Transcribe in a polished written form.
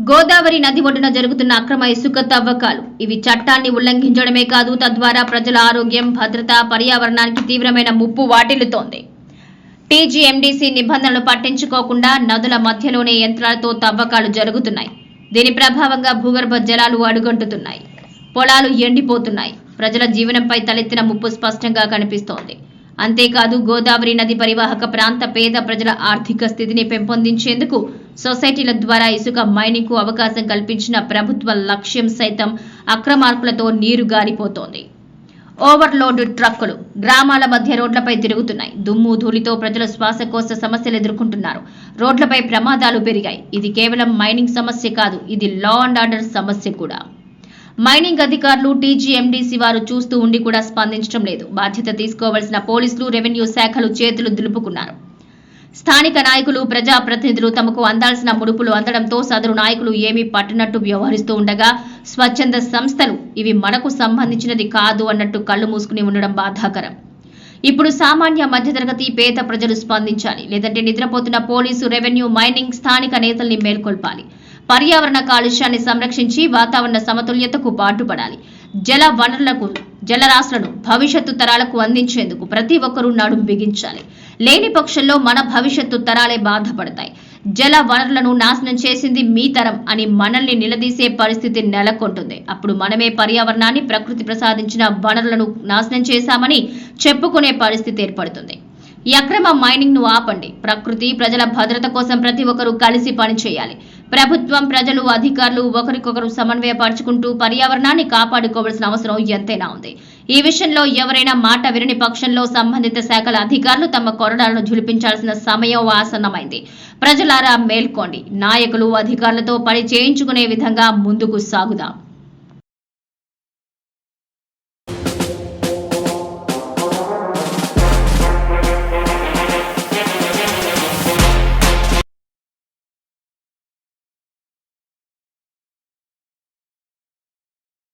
గోదావరి నది ఒడ్డున జరుగుతున్న అక్రమ ఇసుక తవ్వకాలు ఇవి చట్టాన్ని ఉల్లంఘించడమే కాదు, తద్వారా ప్రజల ఆరోగ్యం, భద్రత, పర్యావరణానికి తీవ్రమైన ముప్పు వాటిల్లుతోంది. టీజీఎండీసీ నిబంధనలు పట్టించుకోకుండా నదుల మధ్యలోనే యంత్రాలతో తవ్వకాలు జరుగుతున్నాయి. దీని ప్రభావంగా భూగర్భ జలాలు అడుగంటుతున్నాయి, పొలాలు ఎండిపోతున్నాయి. ప్రజల జీవనంపై తలెత్తిన ముప్పు స్పష్టంగా కనిపిస్తోంది. అంతేకాదు, గోదావరి నది పరివాహక ప్రాంత పేద ప్రజల ఆర్థిక స్థితిని పెంపొందించేందుకు సొసైటీల ద్వారా ఇసుక మైనింగ్ కు అవకాశం కల్పించిన ప్రభుత్వ లక్ష్యం సైతం అక్రమార్కులతో నీరు గారిపోతోంది. ఓవర్లోడ్ ట్రక్కులు గ్రామాల మధ్య రోడ్లపై తిరుగుతున్నాయి. దుమ్ము ధూళితో ప్రజలు శ్వాసకోశ సమస్యలు ఎదుర్కొంటున్నారు. రోడ్లపై ప్రమాదాలు పెరిగాయి. ఇది కేవలం మైనింగ్ సమస్య కాదు, ఇది లా అండ్ ఆర్డర్ సమస్య కూడా. మైనింగ్ అధికారులు, టీజీఎండీసీ వారు చూస్తూ ఉండి కూడా స్పందించడం లేదు. బాధ్యత తీసుకోవాల్సిన పోలీసులు, రెవెన్యూ శాఖలు చేతులు దులుపుకున్నారు. స్థానిక నాయకులు, ప్రజాప్రతినిధులు తమకు అందాల్సిన ముడుపులు అందడంతో సదరు నాయకులు ఏమీ పట్టనట్టు వ్యవహరిస్తూ ఉండగా, స్వచ్ఛంద సంస్థలు ఇవి మనకు సంబంధించినది కాదు అన్నట్టు కళ్లు మూసుకుని ఉండడం బాధాకరం. ఇప్పుడు సామాన్య మధ్యతరగతి పేద ప్రజలు స్పందించాలి. లేదంటే నిద్రపోతున్న పోలీసు, రెవెన్యూ, మైనింగ్ స్థానిక నేతల్ని మేల్కొల్పాలి. పర్యావరణ కాలుష్యాన్ని సంరక్షించి వాతావరణ సమతుల్యతకు పాటుపడాలి. జల వనరులకు, జలరాశులను భవిష్యత్తు తరాలకు అందించేందుకు ప్రతి ఒక్కరూ నడుం బిగించాలి. లేని పక్షంలో మన భవిష్యత్తు తరాలే బాధపడతాయి. జల వనరులను నాశనం చేసింది మీ తరం అని మనల్ని నిలదీసే పరిస్థితి నెలకొంటుంది. అప్పుడు మనమే పర్యావరణాన్ని, ప్రకృతి ప్రసాదించిన వనరులను నాశనం చేశామని చెప్పుకునే పరిస్థితి ఏర్పడుతుంది. ఈ అక్రమ మైనింగ్ ను ఆపండి. ప్రకృతి, ప్రజల భద్రత కోసం ప్రతి ఒక్కరూ కలిసి పనిచేయాలి. ప్రభుత్వం, ప్రజలు, అధికారులు ఒకరికొకరు సమన్వయపరుచుకుంటూ పర్యావరణాన్ని కాపాడుకోవాల్సిన అవసరం ఎంతైనా ఉంది. ఈ విషయంలో ఎవరైనా మాట వినని పక్షంలో సంబంధిత శాఖల అధికారులు తమ కొరడాలను ఝులిపించాల్సిన సమయం ఆసన్నమైంది. ప్రజలారా మేల్కోండి. నాయకులు, అధికారులతో పని చేయించుకునే విధంగా ముందుకు సాగుదాం.